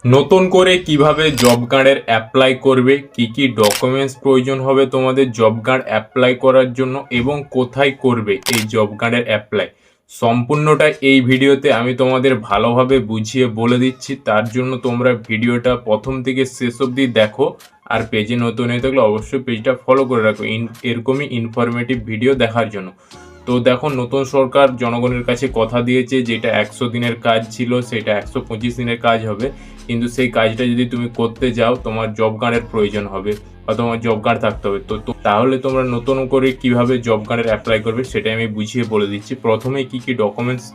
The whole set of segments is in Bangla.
নতুন করে কিভাবে জব কার্ডের অ্যাপ্লাই করবে, কি কি ডকুমেন্টস প্রয়োজন হবে তোমাদের জব কার্ড অ্যাপ্লাই করার জন্য এবং কোথায় করবে এই জব কার্ডের অ্যাপ্লাই, সম্পূর্ণটা এই ভিডিওতে আমি তোমাদের ভালোভাবে বুঝিয়ে বলে দিচ্ছি। তার জন্য তোমরা ভিডিওটা প্রথম থেকে শেষ অবধি দেখো। আর পেজে নতুন হয়ে থাকলে অবশ্যই পেজটা ফলো করে রাখো এরকমই ইনফরমেটিভ ভিডিও দেখার জন্য। তো দেখো, নতুন সরকার জনগণের কাছে কথা দিয়েছে, যেটা 100 দিনের কাজ ছিল সেটা 125 দিনের কাজ হবে। কিন্তু সেই কাজটা যদি তুমি করতে যাও তোমার জব কার্ডের প্রয়োজন হবে বা তোমার জব কার্ড থাকতে হবে। তো তাহলে তোমরা নতুন করে কিভাবে জব কার্ডের অ্যাপ্লাই করবে সেটা আমি বুঝিয়ে বলে দিচ্ছি। প্রথমে কি কি ডকুমেন্টস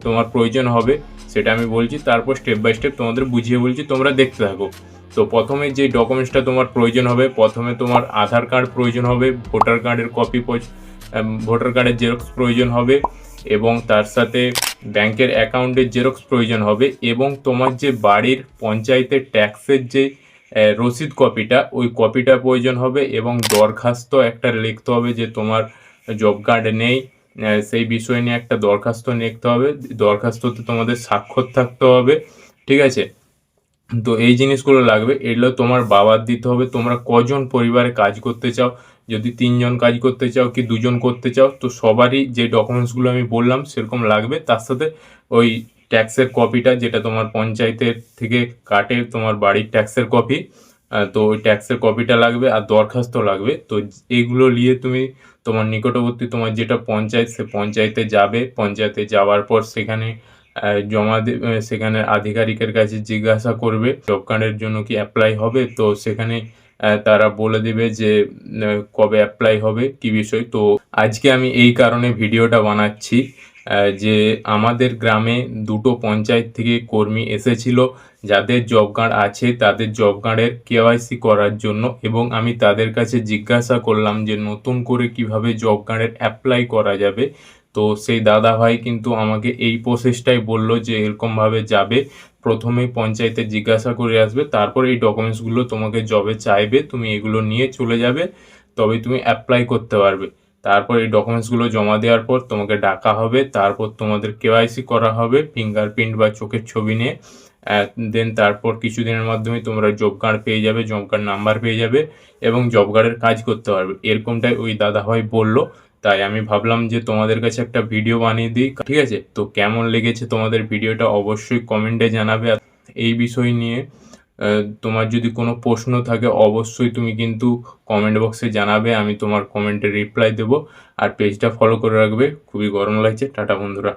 তোমার প্রয়োজন হবে সেটা আমি বলছি, তারপর স্টেপ বাই স্টেপ তোমাদের বুঝিয়ে বলছি, তোমরা দেখতে থাকো। তো প্রথমে যে ডকুমেন্টসটা তোমার প্রয়োজন হবে, প্রথমে তোমার আধার কার্ড প্রয়োজন হবে, ভোটার কার্ডের কপি, ভোটার কার্ডের জেরক্স প্রয়োজন হবে, এবং তার সাথে ব্যাংকের অ্যাকাউন্টের জেরক্স প্রয়োজন হবে, এবং তোমার যে বাড়ির পঞ্চায়েতের ট্যাক্সের যে রসিদ কপিটা, ওই কপিটা প্রয়োজন হবে, এবং দরখাস্ত একটা লিখতে হবে যে তোমার জব কার্ড নেই, সেই বিষয় নিয়ে একটা দরখাস্ত লিখতে হবে। দরখাস্ততে তোমাদের স্বাক্ষর থাকতে হবে, ঠিক আছে। তো এই জিনিসগুলো লাগবে, এগুলো তোমার বাবার দিতে হবে। তোমরা কজন পরিবারে কাজ করতে চাও, যদি 3জন কাজ করতে চাও কি 2জন করতে চাও, তো সবারই যে ডকুমেন্টসগুলো আমি বললাম সেরকম লাগবে। তার সাথে ওই ট্যাক্সের কপিটা, যেটা তোমার পঞ্চায়েতের থেকে কাটে তোমার বাড়ির ট্যাক্সের কপি, তো ওই ট্যাক্সের কপিটা লাগবে, আর দরখাস্ত লাগবে। তো এইগুলো নিয়ে তুমি তোমার নিকটবর্তী তোমার যেটা পঞ্চায়েত, সে পঞ্চায়েতে যাবে। পঞ্চায়েতে যাওয়ার পর সেখানে সেখানে আধিকারিকের কাছে জিজ্ঞাসা করবে জব কার্ডের জন্য কি অ্যাপ্লাই হবে। তো সেখানে তারা বলে দিবে যে কবে অ্যাপ্লাই হবে, কি বিষয়। তো আজকে আমি এই কারণে ভিডিওটা বানাচ্ছি যে আমাদের গ্রামে 2টো পঞ্চায়েত থেকে কর্মী এসেছিল, যাদের জব কার্ড আছে তাদের জব কার্ডের কেওয়াইসি করার জন্য, এবং আমি তাদের কাছে জিজ্ঞাসা করলাম যে নতুন করে কিভাবে জব কার্ডের অ্যাপ্লাই করা যাবে। তো সেই দাদা ভাই কিন্তু আমাকে এই প্রসেসটাই বলল যে এরকমভাবে যাবে, প্রথমে পঞ্চায়েতে জিজ্ঞাসা করে আসবে, তারপর এই ডকুমেন্টসগুলো তোমাকে জবে চাইবে, তুমি এগুলো নিয়ে চলে যাবে, তবে তুমি অ্যাপ্লাই করতে পারবে। তারপর এই ডকুমেন্টসগুলো জমা দেওয়ার পর তোমাকে ডাকা হবে, তারপর তোমাদের কেওয়াইসি করা হবে ফিঙ্গারপ্রিন্ট বা চোখের ছবি নিয়ে। দেন তারপর কিছুদিনের মাধ্যমে তোমরা জব কার্ড পেয়ে যাবে, জব কার্ড নাম্বার পেয়ে যাবে, এবং জব কার্ডের কাজ করতে পারবে। এরকমটাই ওই দাদাভাই বললো। তাই আমি ভাবলাম যে তোমাদের কাছে একটা ভিডিও বানিয়ে দিই, ঠিক আছে। তো কেমন লেগেছে তোমাদের ভিডিওটা অবশ্যই কমেন্টে জানাবে। আর এই বিষয় নিয়ে তোমার যদি কোনো প্রশ্ন থাকে অবশ্যই তুমি কিন্তু কমেন্ট বক্সে জানাবে, আমি তোমার কমেন্টে রিপ্লাই দেবো। আর পেজটা ফলো করে রাখবে। খুবই গরম লাগছে। টাটা বন্ধুরা।